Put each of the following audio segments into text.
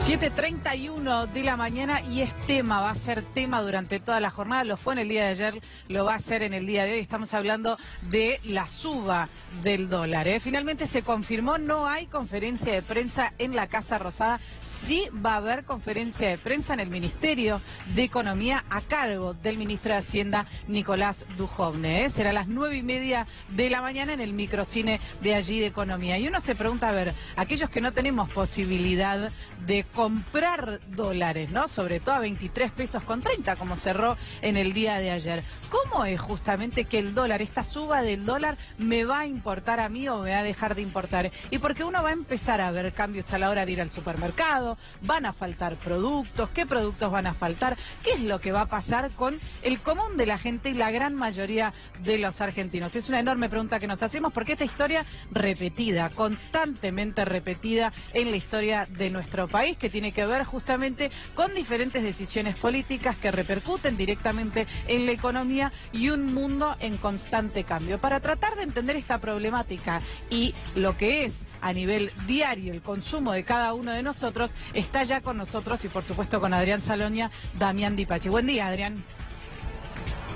7:31 de la mañana y es tema, va a ser tema durante toda la jornada, lo fue en el día de ayer, lo va a ser en el día de hoy. Estamos hablando de la suba del dólar. Finalmente se confirmó, no hay conferencia de prensa en la Casa Rosada, sí va a haber conferencia de prensa en el Ministerio de Economía a cargo del ministro de Hacienda, Nicolás Dujovne. Será a las 9:30 de la mañana en el microcine de allí de Economía. Y uno se pregunta, a ver, aquellos que no tenemos posibilidad de comprar dólares, ¿no? Sobre todo a 23 pesos con 30, como cerró en el día de ayer. ¿Cómo es justamente que el dólar, esta suba del dólar, me va a importar a mí o me va a dejar de importar? Y porque uno va a empezar a ver cambios a la hora de ir al supermercado, van a faltar productos, ¿qué productos van a faltar? ¿Qué es lo que va a pasar con el común de la gente y la gran mayoría de los argentinos? Es una enorme pregunta que nos hacemos porque esta historia repetida, constantemente repetida en la historia de nuestro país, que tiene que ver justamente con diferentes decisiones políticas que repercuten directamente en la economía y un mundo en constante cambio. Para tratar de entender esta problemática y lo que es a nivel diario el consumo de cada uno de nosotros, está ya con nosotros y por supuesto con Adrián Salonia, Damián Di Pachi. Buen día, Adrián.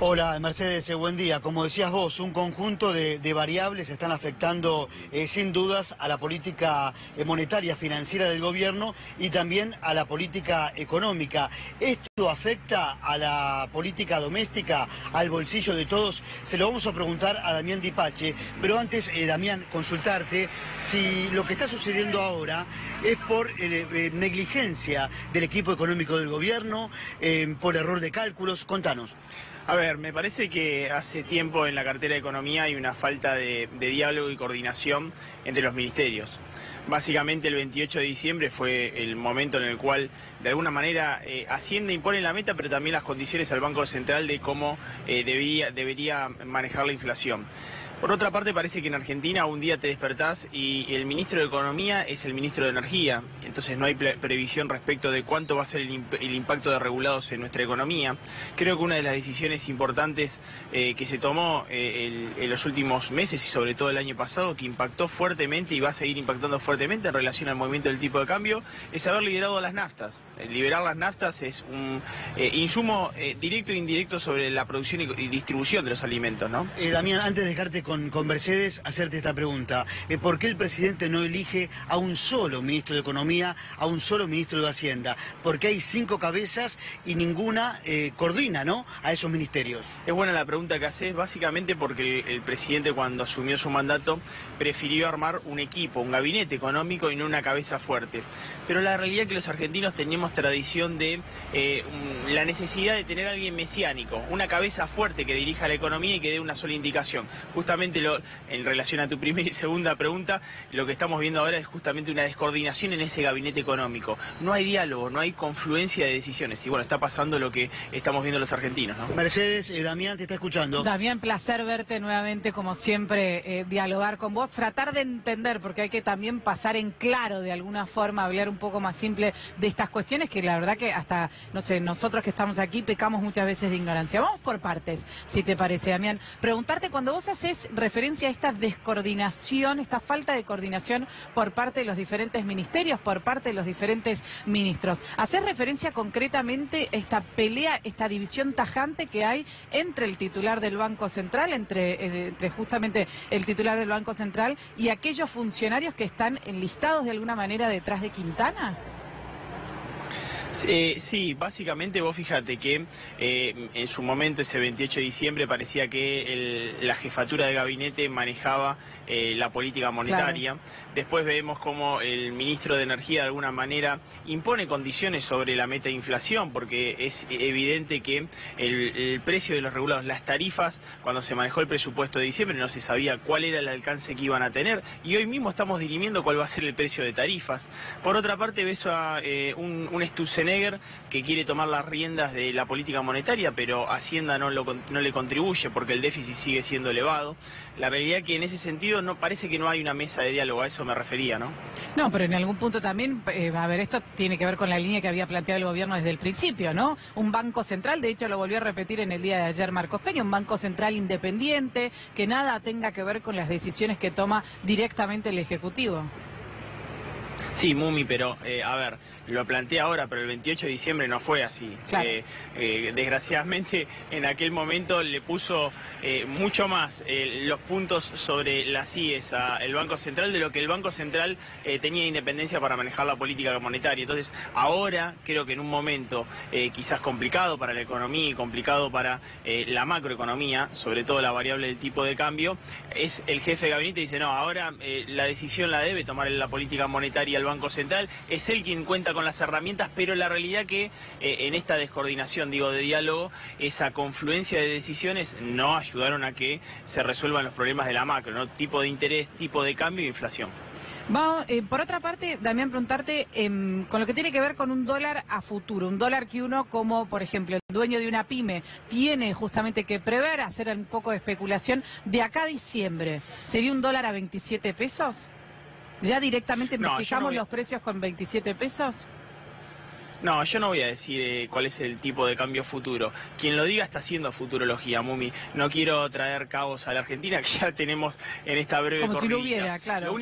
Hola, Mercedes, buen día. Como decías vos, un conjunto de variables están afectando sin dudas a la política monetaria financiera del gobierno y también a la política económica. ¿Esto afecta a la política doméstica, al bolsillo de todos? Se lo vamos a preguntar a Damián Di Pachi, pero antes, Damián, consultarte si lo que está sucediendo ahora es por negligencia del equipo económico del gobierno, por error de cálculos. Contanos. A ver, me parece que hace tiempo en la cartera de Economía hay una falta de diálogo y coordinación entre los ministerios. Básicamente el 28 de diciembre fue el momento en el cual, de alguna manera, Hacienda impone la meta, pero también las condiciones al Banco Central de cómo debería manejar la inflación. Por otra parte, parece que en Argentina un día te despertás y el ministro de Economía es el ministro de Energía, entonces no hay previsión respecto de cuánto va a ser el impacto de regulados en nuestra economía. Creo que una de las decisiones importantes que se tomó en los últimos meses y sobre todo el año pasado, que impactó fuertemente y va a seguir impactando fuertemente en relación al movimiento del tipo de cambio, es haber liderado las naftas. Liberar las naftas es un insumo directo e indirecto sobre la producción y distribución de los alimentos, ¿no? Damián, antes de dejarte con Mercedes, hacerte esta pregunta. ¿Por qué el presidente no elige a un solo ministro de Economía, a un solo ministro de Hacienda? Porque hay 5 cabezas y ninguna coordina, ¿no?, a esos ministerios. Es buena la pregunta que haces, básicamente porque el presidente, cuando asumió su mandato, prefirió armar un equipo, un gabinete económico y no una cabeza fuerte. Pero la realidad es que los argentinos teníamos tradición de la necesidad de tener a alguien mesiánico, una cabeza fuerte que dirija la economía y que dé una sola indicación. Justamente en relación a tu primera y segunda pregunta, lo que estamos viendo ahora es justamente una descoordinación en ese gabinete económico. No hay diálogo, no hay confluencia de decisiones. Y bueno, está pasando lo que estamos viendo los argentinos, ¿no? Mercedes, Damián te está escuchando. Damián, placer verte nuevamente, como siempre, dialogar con vos, tratar de entender, porque hay que también pasar en claro de alguna forma, hablar un poco más simple de estas cuestiones que la verdad que hasta, no sé, nosotros que estamos aquí pecamos muchas veces de ignorancia. Vamos por partes, si te parece, Damián. Preguntarte, cuando vos haces referencia a esta descoordinación, esta falta de coordinación por parte de los diferentes ministerios, por parte de los diferentes ministros, ¿haces referencia concretamente a esta pelea, esta división tajante que hay entre el titular del Banco Central, entre justamente el titular del Banco Central y aquellos funcionarios que están enlistados de alguna manera detrás de Quintana? Sí, básicamente vos fíjate que en su momento, ese 28 de diciembre, parecía que la jefatura de gabinete manejaba la política monetaria. Claro. Después vemos cómo el ministro de Energía de alguna manera impone condiciones sobre la meta de inflación, porque es evidente que el precio de los regulados, las tarifas, cuando se manejó el presupuesto de diciembre no se sabía cuál era el alcance que iban a tener, y hoy mismo estamos dirimiendo cuál va a ser el precio de tarifas. Por otra parte, ves a un Sturzenegger que quiere tomar las riendas de la política monetaria, pero Hacienda no le contribuye porque el déficit sigue siendo elevado. La realidad es que en ese sentido no parece que no hay una mesa de diálogo, a eso me refería, ¿no? No, pero en algún punto también, a ver, esto tiene que ver con la línea que había planteado el gobierno desde el principio, ¿no? Un banco central, de hecho lo volvió a repetir en el día de ayer Marcos Peña, un banco central independiente, que nada tenga que ver con las decisiones que toma directamente el Ejecutivo. Sí, Mumi, pero a ver, lo planteé ahora, pero el 28 de diciembre no fue así. Claro. Desgraciadamente, en aquel momento le puso mucho más los puntos sobre las IES al Banco Central de lo que el Banco Central tenía independencia para manejar la política monetaria. Entonces, ahora creo que en un momento quizás complicado para la economía y complicado para la macroeconomía, sobre todo la variable del tipo de cambio, es el jefe de gabinete y dice, no, ahora la decisión la debe tomar la política monetaria el Banco Central, es él quien cuenta con las herramientas, pero la realidad que en esta descoordinación, digo, de diálogo, esa confluencia de decisiones no ayudaron a que se resuelvan los problemas de la macro, ¿no? Tipo de interés, tipo de cambio e inflación. Vamos, por otra parte, Damián, preguntarte con lo que tiene que ver con un dólar a futuro, un dólar que uno, como por ejemplo el dueño de una pyme, tiene justamente que prever, hacer un poco de especulación, de acá a diciembre, ¿sería un dólar a 27 pesos? ¿Ya directamente nos fijamos los precios con 27 pesos? No, yo no voy a decir cuál es el tipo de cambio futuro. Quien lo diga está haciendo futurología, Mumi. No quiero traer caos a la Argentina, que ya tenemos en esta breve Como corridita. si no hubiera, claro.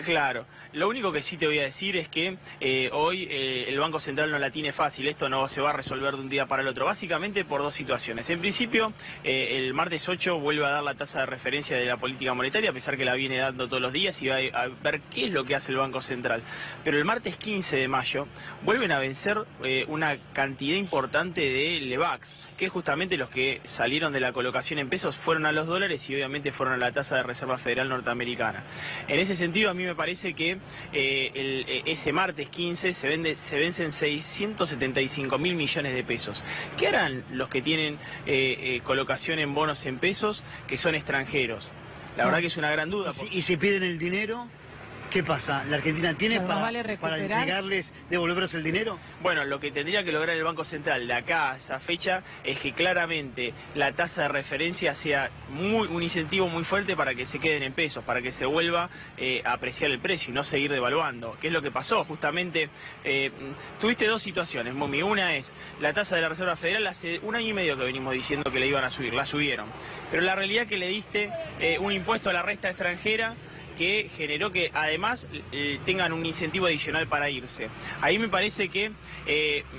Claro, lo único que sí te voy a decir es que hoy el Banco Central no la tiene fácil, esto no se va a resolver de un día para el otro, básicamente por dos situaciones. En principio, el martes 8 vuelve a dar la tasa de referencia de la política monetaria, a pesar que la viene dando todos los días y va a ver qué es lo que hace el Banco Central. Pero el martes 15 de mayo vuelven a vencer una cantidad importante de LEVAX, que es justamente los que salieron de la colocación en pesos, fueron a los dólares y obviamente fueron a la tasa de Reserva Federal norteamericana. En ese sentido, a mí me parece que ese martes 15 se vencen 675.000 millones de pesos. ¿Qué harán los que tienen colocación en bonos en pesos que son extranjeros? La verdad que es una gran duda. ¿Y si piden el dinero? ¿Qué pasa? ¿La Argentina tiene para entregarles, devolverles el dinero? Bueno, lo que tendría que lograr el Banco Central de acá a esa fecha es que claramente la tasa de referencia sea un incentivo muy fuerte para que se queden en pesos, para que se vuelva a apreciar el precio y no seguir devaluando. ¿Qué es lo que pasó? Justamente tuviste dos situaciones, Mumi. Una es la tasa de la Reserva Federal, hace 1 año y medio que venimos diciendo que le iban a subir, la subieron. Pero la realidad es que le diste un impuesto a la renta extranjera que generó que además tengan un incentivo adicional para irse. Ahí me parece que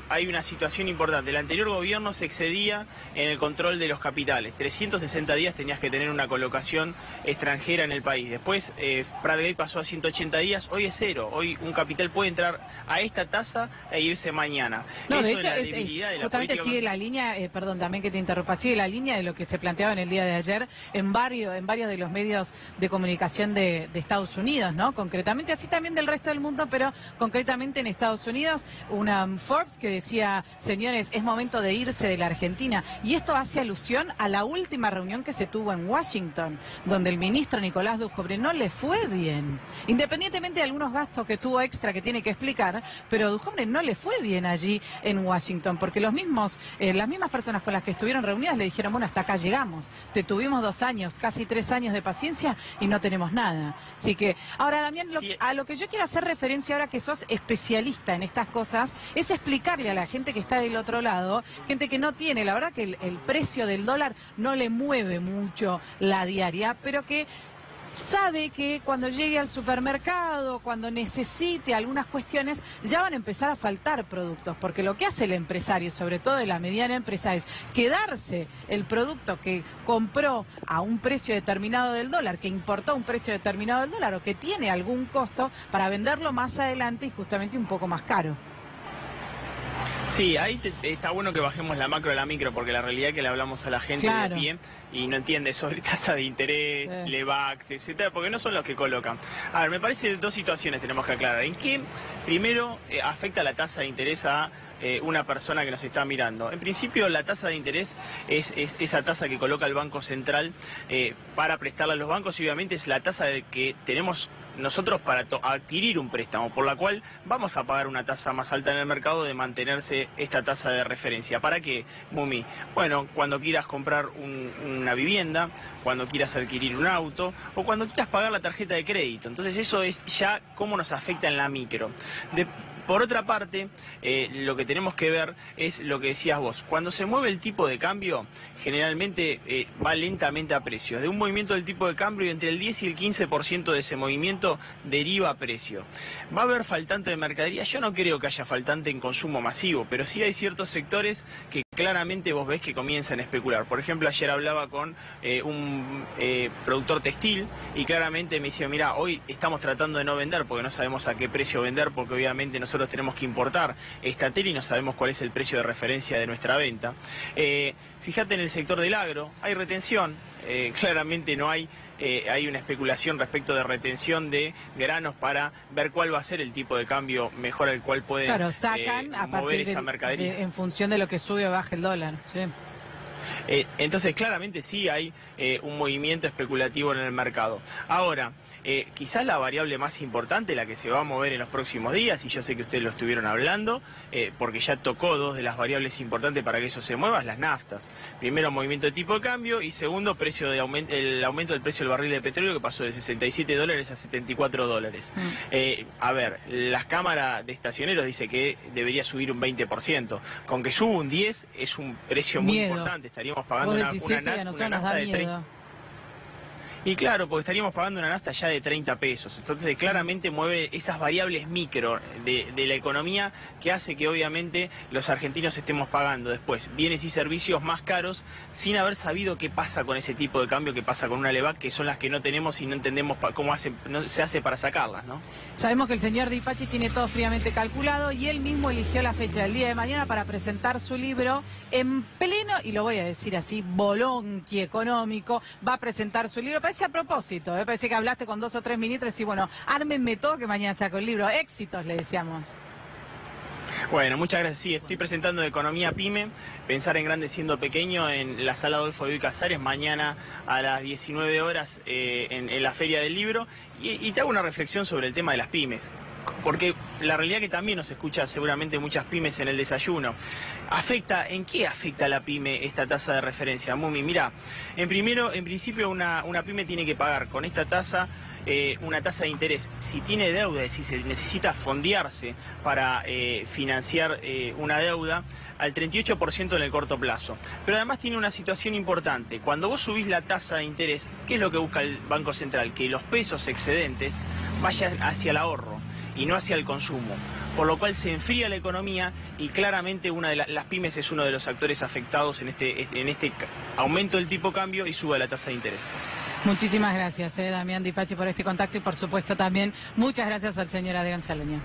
hay una situación importante. El anterior gobierno se excedía en el control de los capitales. 360 días tenías que tener una colocación extranjera en el país. Después Pratgate pasó a 180 días, hoy es 0. Hoy un capital puede entrar a esta tasa e irse mañana. No, eso de hecho, justamente sigue la línea, perdón, también que te interrumpa, sigue la línea de lo que se planteaba en el día de ayer en varios de los medios de comunicación de Estados Unidos, ¿no? Concretamente, así también del resto del mundo, pero concretamente en Estados Unidos, una Forbes que decía, señores, es momento de irse de la Argentina. Y esto hace alusión a la última reunión que se tuvo en Washington, donde el ministro Nicolás Dujovne no le fue bien. Independientemente de algunos gastos que tuvo extra que tiene que explicar, pero Dujovne no le fue bien allí en Washington, porque las mismas personas con las que estuvieron reunidas le dijeron, bueno, hasta acá llegamos. Te tuvimos 2 años, casi 3 años de paciencia y no tenemos nada. Así que, ahora, Damián, a lo que yo quiero hacer referencia ahora que sos especialista en estas cosas, es explicarle a la gente que está del otro lado, gente que no tiene, la verdad que el precio del dólar no le mueve mucho la diaria, pero que sabe que cuando llegue al supermercado, cuando necesite algunas cuestiones, ya van a empezar a faltar productos, porque lo que hace el empresario, sobre todo de la mediana empresa, es quedarse el producto que compró a un precio determinado del dólar, que importó a un precio determinado del dólar, o que tiene algún costo para venderlo más adelante y justamente un poco más caro. Sí, ahí está bueno que bajemos la macro a la micro, porque la realidad es que le hablamos a la gente de pie y no entiende sobre tasa de interés, LEVAX, etcétera, porque no son los que colocan. A ver, me parece 2 situaciones tenemos que aclarar. ¿En qué, primero, afecta la tasa de interés a una persona que nos está mirando? En principio, la tasa de interés es esa tasa que coloca el Banco Central para prestarle a los bancos, y obviamente es la tasa que tenemos nosotros para adquirir un préstamo, por la cual vamos a pagar una tasa más alta en el mercado de mantenerse esta tasa de referencia. ¿Para qué, Mumi? Bueno, cuando quieras comprar una vivienda, cuando quieras adquirir un auto o cuando quieras pagar la tarjeta de crédito. Entonces eso es ya cómo nos afecta en la micro. Por otra parte, lo que tenemos que ver es lo que decías vos. Cuando se mueve el tipo de cambio, generalmente va lentamente a precios. De un movimiento del tipo de cambio, entre el 10 y el 15% de ese movimiento movimiento deriva a precio. ¿Va a haber faltante de mercadería? Yo no creo que haya faltante en consumo masivo, pero sí hay ciertos sectores que claramente vos ves que comienzan a especular. Por ejemplo, ayer hablaba con un productor textil y claramente me decía, mira, hoy estamos tratando de no vender porque no sabemos a qué precio vender, porque obviamente nosotros tenemos que importar esta tela y no sabemos cuál es el precio de referencia de nuestra venta. Fíjate en el sector del agro, hay retención, claramente no hay una especulación respecto de retención de granos para ver cuál va a ser el tipo de cambio mejor al cual pueden sacan a mover partir esa mercadería. en función de lo que sube o baja el dólar. Sí. Entonces claramente sí hay un movimiento especulativo en el mercado. Ahora, quizás la variable más importante, la que se va a mover en los próximos días, y yo sé que ustedes lo estuvieron hablando, porque ya tocó dos de las variables importantes para que eso se mueva, las naftas. Primero, movimiento de tipo de cambio, y segundo, el aumento del precio del barril de petróleo, que pasó de $67 a $74. A ver, las cámaras de estacioneros dice que debería subir un 20%. Con que suba un 10% es un precio muy importante. Estaríamos pagando una nafta de 30. Y claro, porque estaríamos pagando una nafta ya de 30 pesos. Entonces claramente mueve esas variables micro de la economía que hace que obviamente los argentinos estemos pagando después bienes y servicios más caros sin haber sabido qué pasa con ese tipo de cambio, qué pasa con una LEVAC, que son las que no tenemos y no entendemos cómo se hace para sacarlas, ¿no? Sabemos que el señor Di Pachi tiene todo fríamente calculado y él mismo eligió la fecha del día de mañana para presentar su libro en pleno, y lo voy a decir así, bolonqui económico. Va a presentar su libro. Parece a propósito, parece que hablaste con 2 o 3 ministros y bueno, ármenme todo que mañana saco el libro. Éxitos, le deseamos. Bueno, muchas gracias. Sí, estoy presentando Economía Pyme, Pensar en Grande Siendo Pequeño, en la Sala Adolfo Bioy Casares, mañana a las 19 horas en la Feria del Libro. Y te hago una reflexión sobre el tema de las pymes. Porque la realidad que también nos escucha seguramente muchas pymes en el desayuno. ¿En qué afecta a la pyme esta tasa de referencia? Mumi, mira, en principio una pyme tiene que pagar con esta tasa una tasa de interés. Si tiene deuda, si se necesita fondearse para financiar una deuda, al 38% en el corto plazo. Pero además tiene una situación importante. Cuando vos subís la tasa de interés, ¿qué es lo que busca el Banco Central? Que los pesos excedentes vayan hacia el ahorro y no hacia el consumo, por lo cual se enfría la economía y claramente las pymes es uno de los actores afectados en este aumento del tipo de cambio y suba la tasa de interés. Muchísimas gracias, Damián Di Pachi, por este contacto y por supuesto también muchas gracias al señor Adrián Saleña.